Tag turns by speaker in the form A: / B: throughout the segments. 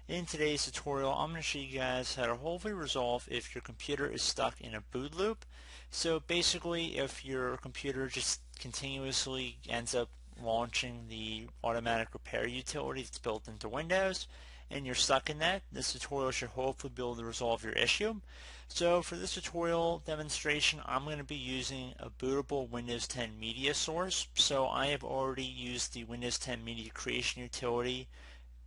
A: In today's tutorial, I'm going to show you guys how to hopefully resolve if your computer is stuck in a boot loop. So basically, if your computer just continuously ends up launching the automatic repair utility that's built into Windows, and you're stuck in that, this tutorial should hopefully be able to resolve your issue. So for this tutorial demonstration, I'm going to be using a bootable Windows 10 media source. So I have already used the Windows 10 media creation utility,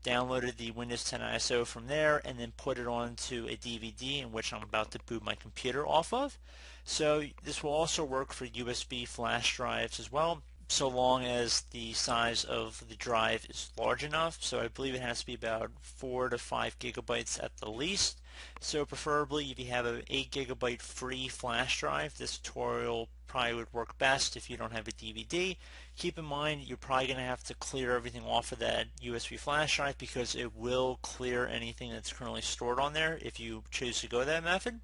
A: downloaded the Windows 10 ISO from there, and then put it onto a DVD in which I'm about to boot my computer off of. So this will also work for USB flash drives as well, so long as the size of the drive is large enough. So I believe it has to be about 4 to 5 gigabytes at the least. So preferably if you have an 8 gigabyte free flash drive, this tutorial probably would work best. If you don't have a DVD, keep in mind you're probably going to have to clear everything off of that USB flash drive because it will clear anything that's currently stored on there if you choose to go that method.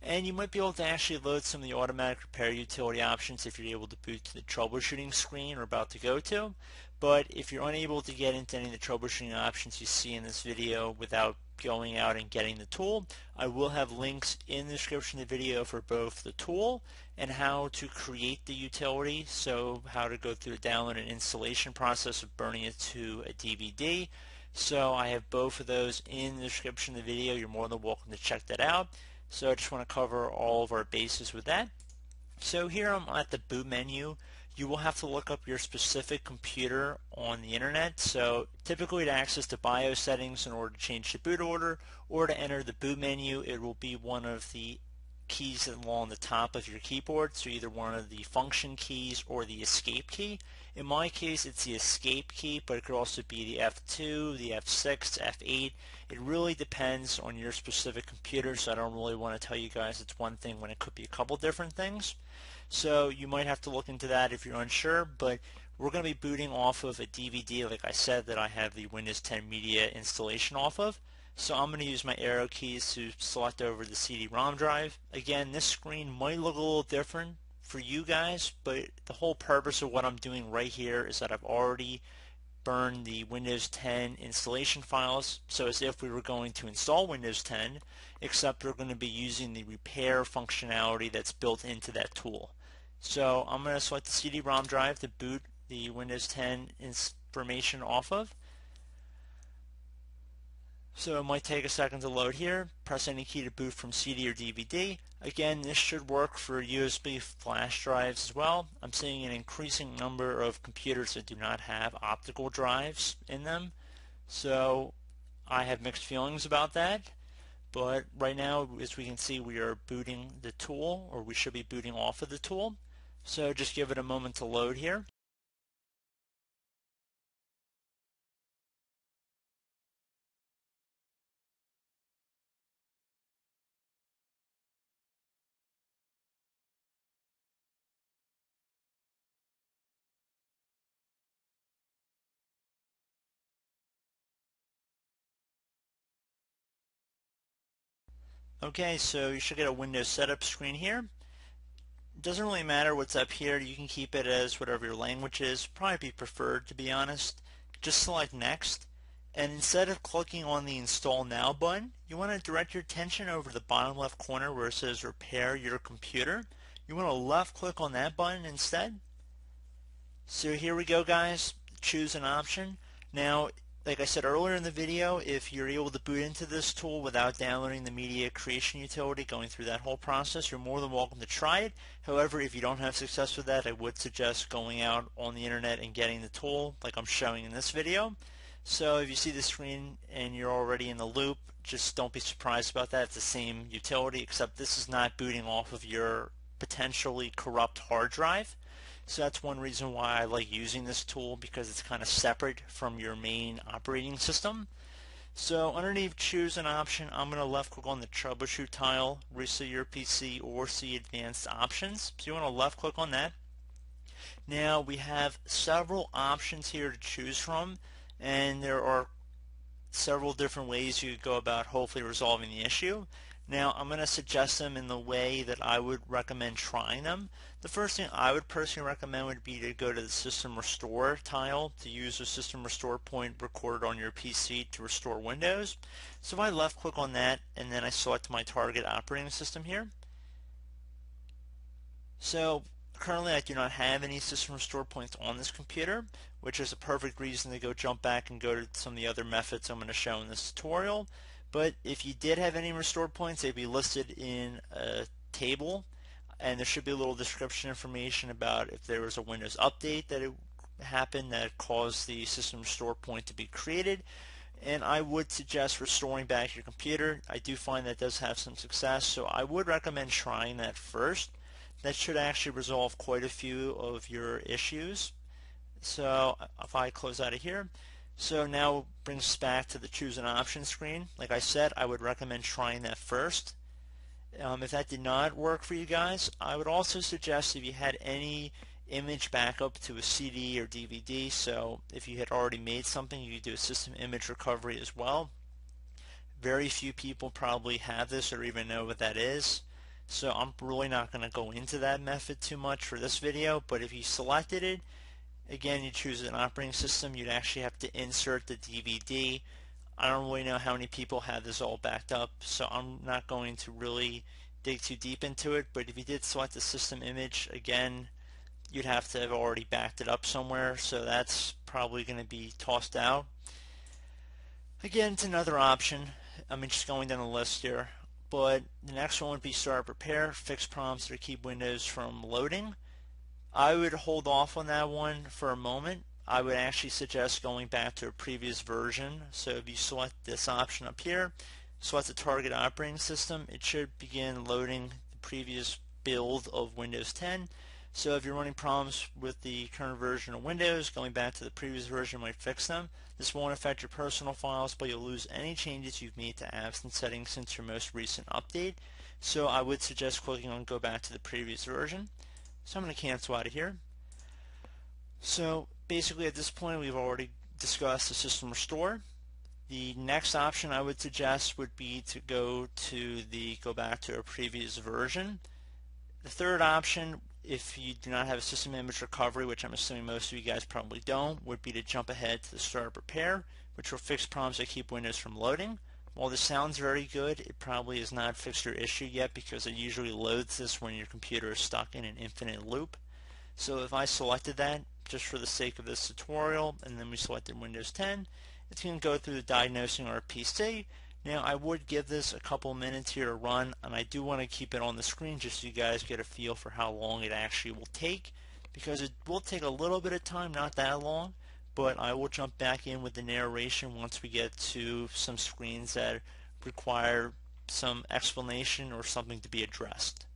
A: And you might be able to actually load some of the automatic repair utility options if you're able to boot to the troubleshooting screen we're about to go to. But if you're unable to get into any of the troubleshooting options you see in this video without going out and getting the tool, I will have links in the description of the video for both the tool and how to create the utility, so how to go through the download and installation process of burning it to a DVD. So I have both of those in the description of the video. You're more than welcome to check that out. So I just want to cover all of our bases with that. So here I'm at the boot menu. You will have to look up your specific computer on the internet. So typically to access the BIOS settings in order to change the boot order or to enter the boot menu, it will be one of the keys along the top of your keyboard, so either one of the function keys or the escape key. In my case it's the escape key, but it could also be the F2, the F6, F8. It really depends on your specific computer, so I don't really want to tell you guys it's one thing when it could be a couple different things. So you might have to look into that if you're unsure, but we're going to be booting off of a DVD, like I said, that I have the Windows 10 Media installation off of. So I'm going to use my arrow keys to select over the CD-ROM drive. Again, this screen might look a little different for you guys, but the whole purpose of what I'm doing right here is that I've already burned the Windows 10 installation files, so as if we were going to install Windows 10, except we're going to be using the repair functionality that's built into that tool. So I'm going to select the CD-ROM drive to boot the Windows 10 information off of. So it might take a second to load here. Press any key to boot from CD or DVD. Again, this should work for USB flash drives as well. I'm seeing an increasing number of computers that do not have optical drives in them. So I have mixed feelings about that. But right now, as we can see, we are booting the tool, or we should be booting off of the tool. So just give it a moment to load here. Okay, so you should get a Windows setup screen here. It doesn't really matter what's up here. You can keep it as whatever your language is. Probably be preferred, to be honest. Just select Next, and instead of clicking on the Install Now button, you want to direct your attention over the bottom left corner where it says Repair Your Computer. You want to left click on that button instead. So here we go, guys. Choose an option. Now, like I said earlier in the video, if you're able to boot into this tool without downloading the media creation utility, going through that whole process, you're more than welcome to try it. However, if you don't have success with that, I would suggest going out on the internet and getting the tool like I'm showing in this video. So if you see the screen and you're already in the loop, just don't be surprised about that. It's the same utility, except this is not booting off of your potentially corrupt hard drive. So that's one reason why I like using this tool, because it's kind of separate from your main operating system. So underneath choose an option, I'm going to left click on the troubleshoot tile, reset your PC, or see advanced options. So you want to left click on that. Now we have several options here to choose from, and there are several different ways you could go about hopefully resolving the issue. Now I'm going to suggest them in the way that I would recommend trying them. The first thing I would personally recommend would be to go to the System Restore tile to use the System Restore point recorded on your PC to restore Windows. So if I left click on that and then I select my target operating system here. So currently I do not have any System Restore points on this computer, which is a perfect reason to go jump back and go to some of the other methods I'm going to show in this tutorial. But if you did have any restore points, they'd be listed in a table, and there should be a little description information about if there was a Windows update that it happened that caused the system restore point to be created. And I would suggest restoring back your computer. I do find that does have some success, so I would recommend trying that first. That should actually resolve quite a few of your issues. So if I close out of here, so now brings us back to the choose an option screen. Like I said, I would recommend trying that first. If that did not work for you guys, I would also suggest if you had any image backup to a CD or DVD, so if you had already made something, you could do a system image recovery as well. Very few people probably have this or even know what that is. So I'm really not going to go into that method too much for this video, but if you selected it, again, you choose an operating system, you'd actually have to insert the DVD. I don't really know how many people have this all backed up, so I'm not going to really dig too deep into it, but if you did select the system image, again, you'd have to have already backed it up somewhere, so that's probably going to be tossed out. Again, it's another option. I'm just going down the list here, but the next one would be start prepare, fix prompts to keep Windows from loading. I would hold off on that one for a moment. I would actually suggest going back to a previous version. So if you select this option up here, select the target operating system, it should begin loading the previous build of Windows 10. So if you're running problems with the current version of Windows, going back to the previous version might fix them. This won't affect your personal files, but you'll lose any changes you've made to apps and settings since your most recent update. So I would suggest clicking on go back to the previous version. So I'm going to cancel out of here. So basically at this point we've already discussed the system restore. The next option I would suggest would be to go back to a previous version. The third option, if you do not have a system image recovery, which I'm assuming most of you guys probably don't, would be to jump ahead to the start repair, which will fix problems that keep Windows from loading. While this sounds very good, it probably has not fixed your issue yet because it usually loads this when your computer is stuck in an infinite loop. So if I selected that just for the sake of this tutorial and then we selected Windows 10, it's going to go through the diagnosing our PC. Now I would give this a couple minutes here to run, and I do want to keep it on the screen just so you guys get a feel for how long it actually will take, because it will take a little bit of time, not that long, but I will jump back in with the narration once we get to some screens that require some explanation or something to be addressed.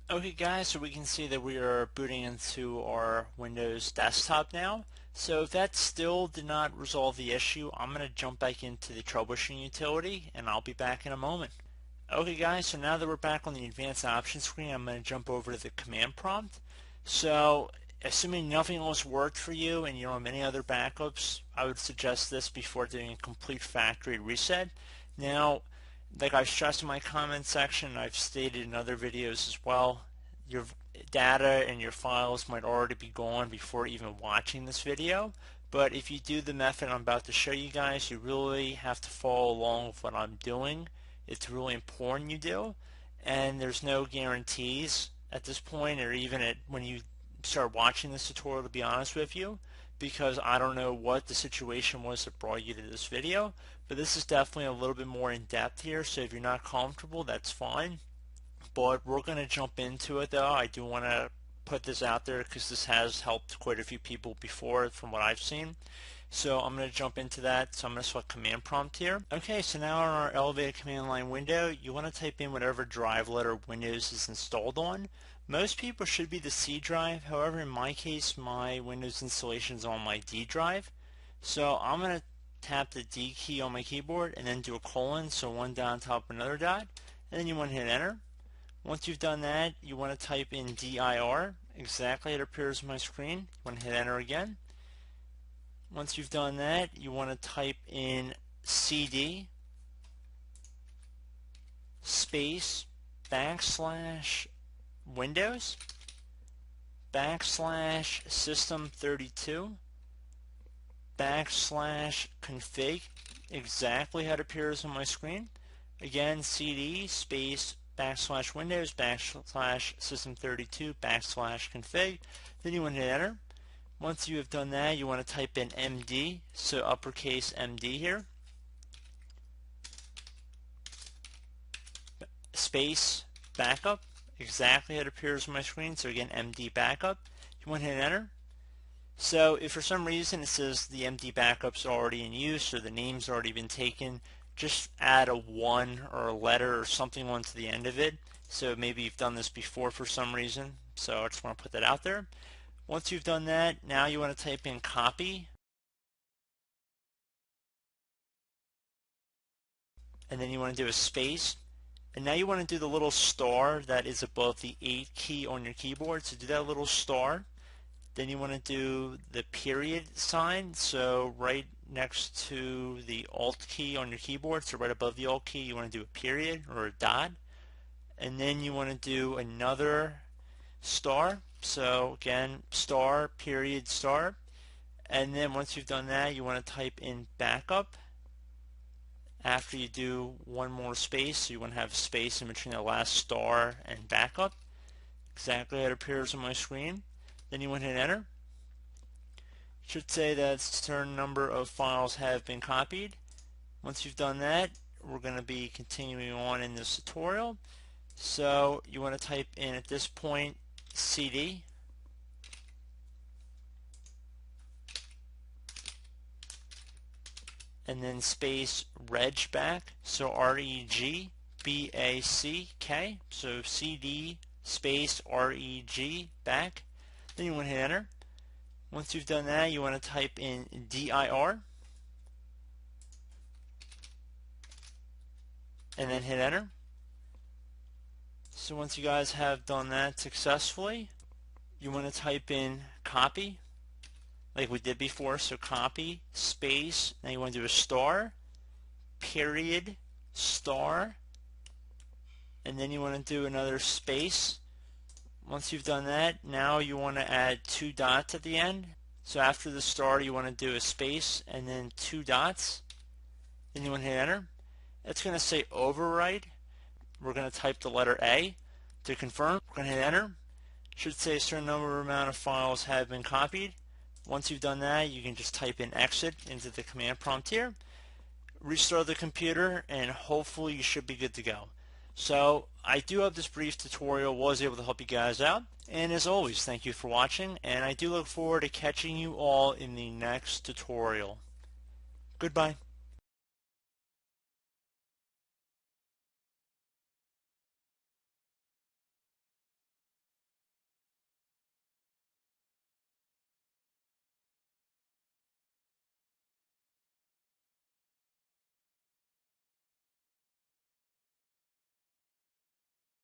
A: Okay guys, so we can see that we are booting into our Windows desktop now. So if that still did not resolve the issue, I'm going to jump back into the troubleshooting utility and I'll be back in a moment. Okay guys, so now that we're back on the advanced options screen, I'm going to jump over to the command prompt. So assuming nothing else worked for you and you don't have any other backups, I would suggest this before doing a complete factory reset. Now, like I've stressed in my comment section, I've stated in other videos as well, your data and your files might already be gone before even watching this video. But if you do the method I'm about to show you guys, you really have to follow along with what I'm doing. It's really important you do, and there's no guarantees at this point or even when you start watching this tutorial, to be honest with you, because I don't know what the situation was that brought you to this video, but this is definitely a little bit more in depth here, so if you're not comfortable, that's fine. But we're going to jump into it though. I do want to put this out there because this has helped quite a few people before from what I've seen. So I'm going to jump into that. So I'm going to select command prompt here. Okay, so now in our elevated command line window, you want to type in whatever drive letter Windows is installed on. Most people should be the C drive. However, in my case, my Windows installation is on my D drive. So I'm going to tap the D key on my keyboard and then do a colon, so one dot on top of another dot, and then you want to hit enter. Once you've done that, you want to type in dir, exactly it appears on my screen. You want to hit enter again. Once you've done that, you want to type in cd space / Windows / System32 / config, exactly how it appears on my screen. Again, cd space / Windows / System32 / config. Then you want to hit enter. Once you have done that, you want to type in MD, so uppercase MD here, space backup, exactly how it appears on my screen. So again, MD backup. You want to hit enter. So if for some reason it says the MD backup's already in use or the name's already been taken, just add a 1 or a letter or something onto the end of it. So maybe you've done this before for some reason. So I just want to put that out there. Once you've done that, now you want to type in copy, and then you want to do a space, and now you want to do the little star that is above the 8 key on your keyboard. So do that little star. Then you want to do the period sign, so right next to the Alt key on your keyboard, so right above the Alt key, you want to do a period or a dot, and then you want to do another star. So again, star, period, star. And then once you've done that, you want to type in backup after you do one more space. So you want to have space in between the last star and backup. Exactly how it appears on my screen. Then you want to hit enter. It should say that a certain number of files have been copied. Once you've done that, we're going to be continuing on in this tutorial. So you want to type in at this point cd and then space regback, so regback, so cd space reg back. Then you want to hit enter. Once you've done that, you want to type in dir and then hit enter. So once you guys have done that successfully, you want to type in copy like we did before. So copy space, now you want to do a star, period, star, and then you want to do another space. Once you've done that, now you want to add 2 dots at the end. So after the star, you want to do a space and then 2 dots. Then you want to hit enter. It's going to say override. We're going to type the letter A. To confirm, we're going to hit enter. It should say a certain amount of files have been copied. Once you've done that, you can just type in exit into the command prompt here. Restart the computer, and hopefully you should be good to go. So I do hope this brief tutorial was able to help you guys out. And as always, thank you for watching, and I do look forward to catching you all in the next tutorial. Goodbye.